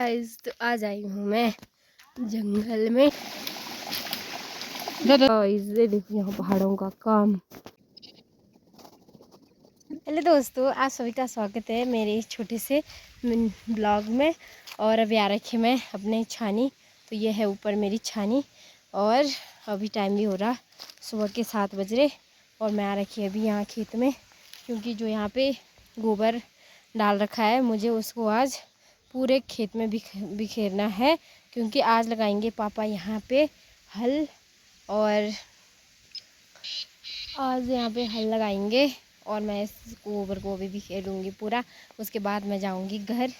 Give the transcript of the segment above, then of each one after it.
Guys तो आज आई हूँ मैं जंगल में। ये देखिए यहाँ पहाड़ों का काम। हेलो दोस्तों, आप सभी का स्वागत है मेरे इस छोटे से ब्लॉग में। और अभी आ रखी मैं अपने छानी। तो ये है ऊपर मेरी छानी और अभी टाइम भी हो रहा सुबह के 7 बज रहे। और मैं आ रखी अभी यहाँ खेत में, क्योंकि जो यहाँ पे गोबर डाल रखा है मुझे उसको आज पूरे खेत में बिखेरना है, क्योंकि आज लगाएंगे पापा यहाँ पे हल। और आज यहाँ पे हल लगाएंगे और मैं इस गोबर को भी बिखेरूँगी पूरा। उसके बाद मैं जाऊँगी घर।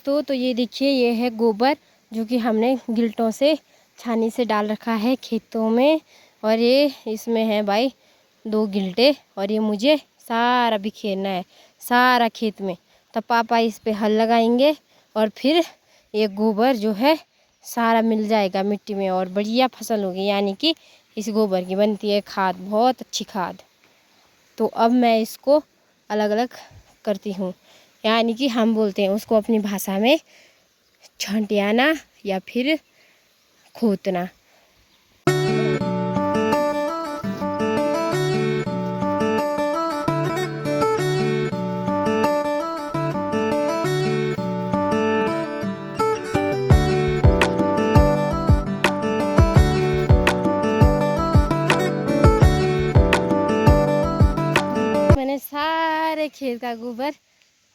तो ये देखिए, ये है गोबर जो कि हमने गिल्टों से छानी से डाल रखा है खेतों में। और ये इसमें है भाई 2 गिल्टे और ये मुझे सारा बिखेरना है सारा खेत में। तब पापा इस पे हल लगाएंगे और फिर ये गोबर जो है सारा मिल जाएगा मिट्टी में और बढ़िया फसल होगी। यानी कि इस गोबर की बनती है खाद, बहुत अच्छी खाद। तो अब मैं इसको अलग अलग करती हूँ, यानी कि हम बोलते हैं उसको अपनी भाषा में छंटियाना या फिर खोतना। मैंने सारे खेत का गोबर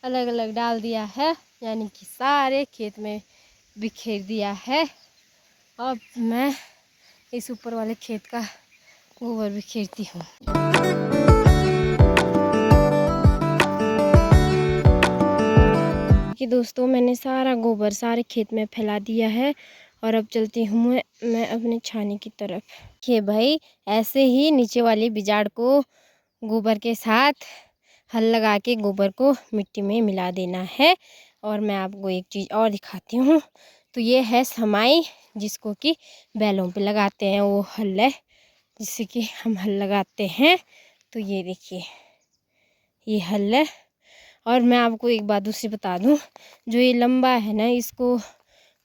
अलग अलग डाल दिया है, यानी कि सारे खेत में बिखेर दिया है। अब मैं इस ऊपर वाले खेत का गोबर बिखेरती हूँ। कि दोस्तों मैंने सारा गोबर सारे खेत में फैला दिया है और अब चलती हूँ मैं अपने छानी की तरफ। कि भाई ऐसे ही नीचे वाली बिजाड़ को गोबर के साथ हल लगा के गोबर को मिट्टी में मिला देना है। और मैं आपको एक चीज़ और दिखाती हूँ। तो ये है समाई, जिसको कि बैलों पे लगाते हैं, वो हल है जिससे कि हम हल लगाते हैं। तो ये देखिए ये हल है। और मैं आपको एक बात दूसरी बता दूँ, जो ये लंबा है ना इसको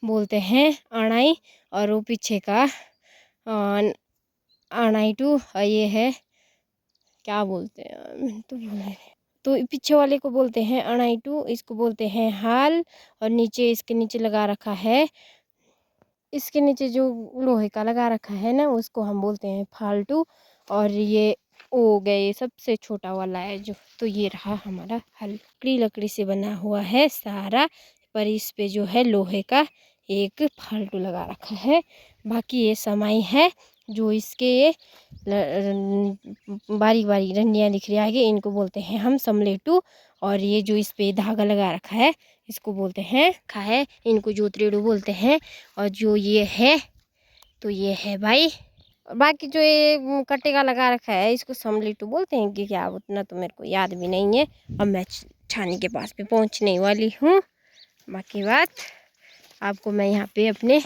बोलते हैं अणाई, और वो पीछे का अणाई टू, और ये है क्या बोलते हैं तो भूल। तो पीछे वाले को बोलते हैं अणाईटू, इसको बोलते हैं हाल। और नीचे इसके नीचे लगा रखा है, इसके नीचे जो लोहे का लगा रखा है ना उसको हम बोलते हैं फालतू। और ये हो गए सबसे छोटा वाला है जो। तो ये रहा हमारा हल, लकड़ी से बना हुआ है सारा, पर इस पे जो है लोहे का एक फालतू लगा रखा है। बाकी ये समाई है, जो इसके ये बारीक बारीक डंडियाँ दिख रही है, इनको बोलते हैं हम समलेटू। और ये जो इस पे धागा लगा रखा है इसको बोलते हैं खा है, इनको जोतरेड़ू बोलते हैं। और जो ये है तो ये है भाई। और बाकी जो ये कट्टे का लगा रखा है इसको समलेटू बोलते हैं कि क्या, उतना तो मेरे को याद भी नहीं है। अब मैं छानी के पास पे पहुंचने वाली हूँ। बाकी बात आपको मैं यहाँ पे अपने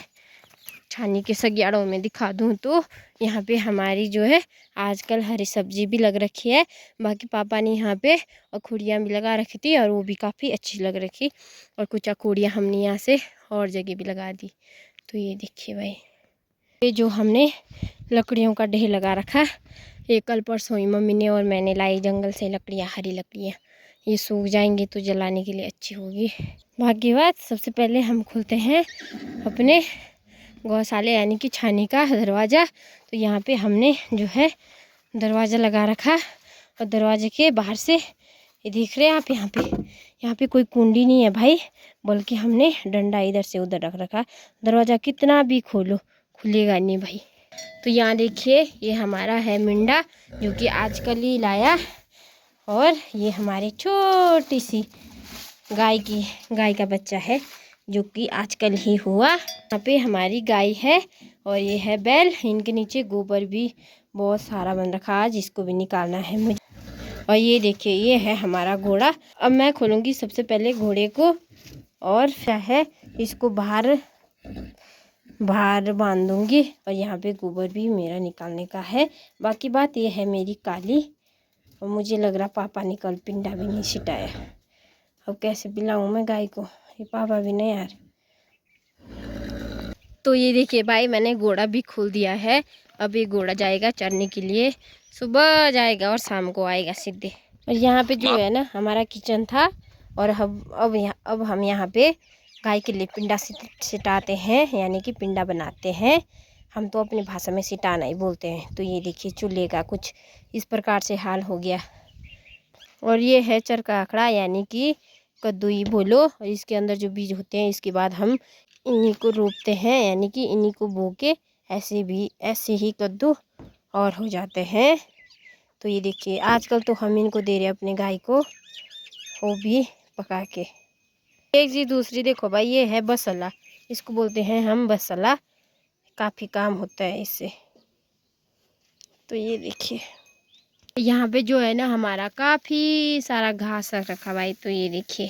छानी के सगियाड़ों में दिखा दूँ तो यहाँ पे हमारी जो है आजकल हरी सब्जी भी लग रखी है। बाकी पापा ने यहाँ पे अखुड़ियाँ भी लगा रखी थी और वो भी काफ़ी अच्छी लग रखी। और कुछ अखुड़ियाँ हमने यहाँ से और जगह भी लगा दी। तो ये देखिए भाई, ये जो हमने लकड़ियों का ढेर लगा रखा, ये कल परसों ही मम्मी ने और मैंने लाई जंगल से लकड़ियाँ, हरी लकड़ियाँ। ये सूख जाएंगी तो जलाने के लिए अच्छी होगी। बाकी बात सबसे पहले हम खुलते हैं अपने गौशाले यानी कि छानी का दरवाज़ा। तो यहाँ पे हमने जो है दरवाज़ा लगा रखा और दरवाजे के बाहर से ये दिख रहे हैं आप, यहाँ पे कोई कुंडी नहीं है भाई, बल्कि हमने डंडा इधर से उधर रख रखा। दरवाज़ा कितना भी खोलो खुलेगा नहीं भाई। तो यहाँ देखिए ये हमारा है मिंडा, जो कि आजकल ही लाया। और ये हमारी छोटी सी गाय का बच्चा है, जो कि आजकल ही हुआ। यहाँ पे हमारी गाय है और ये है बैल। इनके नीचे गोबर भी बहुत सारा बन रखा है जिसको भी निकालना है मुझे। और ये देखिए ये है हमारा घोड़ा। अब मैं खोलूँगी सबसे पहले घोड़े को, और क्या है इसको बाहर बांधूंगी। और यहाँ पे गोबर भी मेरा निकालने का है। बाकी बात ये है मेरी काली, और मुझे लग रहा पापा ने कल पिंडा भी नहीं छिटाया। अब कैसे पिलाऊँ मैं गाय को, ये पापा भी नहीं यार। तो ये देखिए भाई, मैंने घोड़ा भी खोल दिया है। अब ये घोड़ा जाएगा चरने के लिए, सुबह जाएगा और शाम को आएगा सीधे। और यहाँ पे जो है ना हमारा किचन था, और अब हम यहाँ पे गाय के लिए पिंडा सिटाते हैं, यानी कि पिंडा बनाते हैं। हम तो अपनी भाषा में सिटाना ही बोलते हैं। तो ये देखिए चूल्हे का कुछ इस प्रकार से हाल हो गया। और ये है चरका आखड़ा, यानी कि कद्दू ही बोलो। और इसके अंदर जो बीज होते हैं, इसके बाद हम इन्हीं को रोपते हैं, यानी कि इन्हीं को बो के ऐसे ही कद्दू और हो जाते हैं। तो ये देखिए आजकल तो हम इनको दे रहे हैं अपने गाय को, वो भी पका के। एक चीज़ दूसरी देखो भाई, ये है बसला, इसको बोलते हैं हम बसला। काफ़ी काम होता है इससे। तो ये देखिए यहाँ पे जो है ना हमारा काफ़ी सारा घास रखा भाई। तो ये देखिए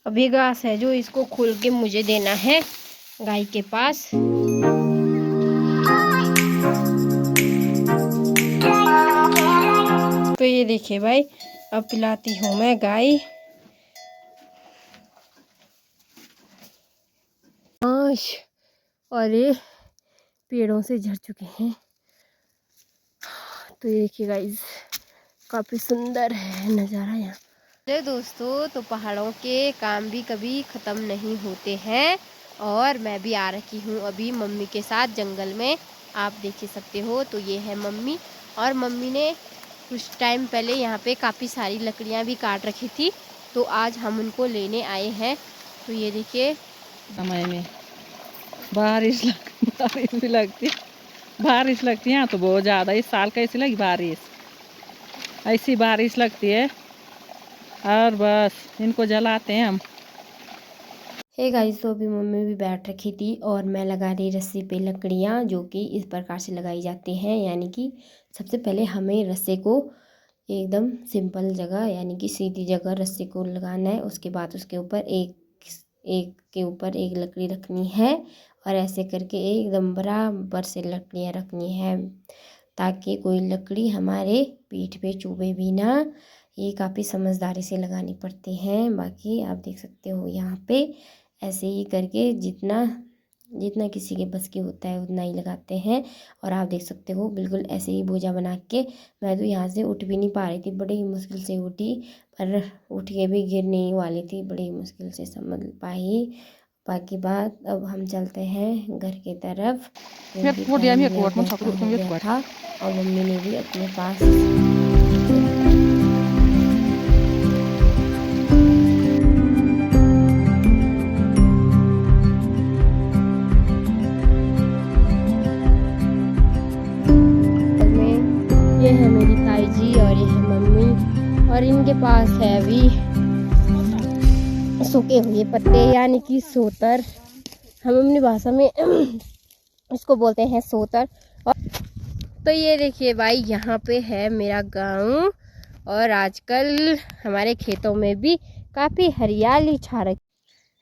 अभी घास है जो इसको खोल के मुझे देना है गाय के पास। तो ये देखिए भाई, अब पिलाती हूँ मैं गाय। और ये पेड़ों से झड़ चुके हैं। तो ये देखिए गाइस, काफ़ी सुंदर है नज़ारा यहाँ। तो दोस्तों, तो पहाड़ों के काम भी कभी ख़त्म नहीं होते हैं। और मैं भी आ रखी हूँ अभी मम्मी के साथ जंगल में, आप देख ही सकते हो। तो ये है मम्मी, और मम्मी ने कुछ टाइम पहले यहाँ पे काफ़ी सारी लकड़ियाँ भी काट रखी थी। तो आज हम उनको लेने आए हैं। तो ये देखिए समय में बारिश भी लगती, बारिश लगती है यहाँ तो बहुत ज़्यादा। इस साल कैसी लगी बारिश, ऐसी बारिश लगती है। और बस इनको जलाते हैं हम। हे गाइस, तो अभी मम्मी भी बैठ रखी थी और मैं लगा रही रस्सी पे लकड़ियाँ, जो कि इस प्रकार से लगाई जाती हैं। यानी कि सबसे पहले हमें रस्से को एकदम सिंपल जगह, यानी कि सीधी जगह रस्से को लगाना है। उसके बाद उसके ऊपर एक के ऊपर एक लकड़ी रखनी है, और ऐसे करके एकदम बराबर से लकड़ियाँ रखनी है, ताकि कोई लकड़ी हमारे पीठ पे चुभे भी ना। ये काफ़ी समझदारी से लगानी पड़ती हैं। बाकी आप देख सकते हो यहाँ पे ऐसे ही करके जितना जितना किसी के बस की होता है उतना ही लगाते हैं। और आप देख सकते हो बिल्कुल ऐसे ही बोझा बना के, मैं तो यहाँ से उठ भी नहीं पा रही थी, बड़ी ही मुश्किल से उठी, पर उठ के भी गिरने ही वाली थी, बड़ी ही मुश्किल से समझ पाई। बाकी बात, अब हम चलते हैं घर की तरफ। हो गया था और मम्मी ने भी अपने पास ये है मेरी ताई जी और ये है मम्मी, और इनके पास है अभी सूखे हुए पत्ते, यानी कि सोतर। हम अपनी भाषा में इसको बोलते हैं सोतर। और तो ये देखिए भाई, यहाँ पे है मेरा गांव, और आजकल हमारे खेतों में भी काफ़ी हरियाली छा रही।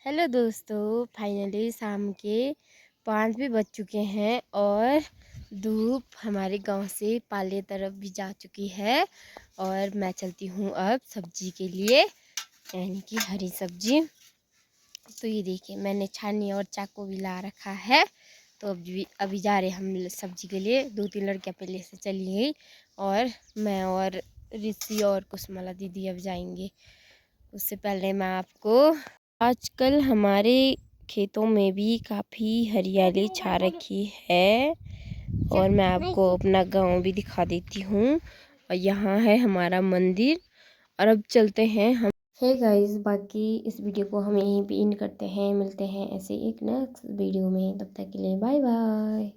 हेलो दोस्तों, फाइनली शाम के 5 भी बज चुके हैं और धूप हमारे गांव से पाले तरफ भी जा चुकी है। और मैं चलती हूँ अब सब्जी के लिए, यानी कि हरी सब्जी। तो ये देखिए मैंने छानी और चाकू भी ला रखा है। तो अभी जा रहे हम सब्जी के लिए। 2-3 लड़कियाँ पहले से चली गई, और मैं और ऋषि और कुसुमला दीदी अब जाएंगे। उससे पहले मैं आपको, आजकल हमारे खेतों में भी काफ़ी हरियाली छा रखी है, और मैं आपको अपना गांव भी दिखा देती हूँ। और यहाँ है हमारा मंदिर, और अब चलते हैं हम। हे गाइस, बाकी इस वीडियो को हम यहीं पे एंड करते हैं। मिलते हैं ऐसे एक नेक्स्ट वीडियो में, तब तक के लिए बाय बाय।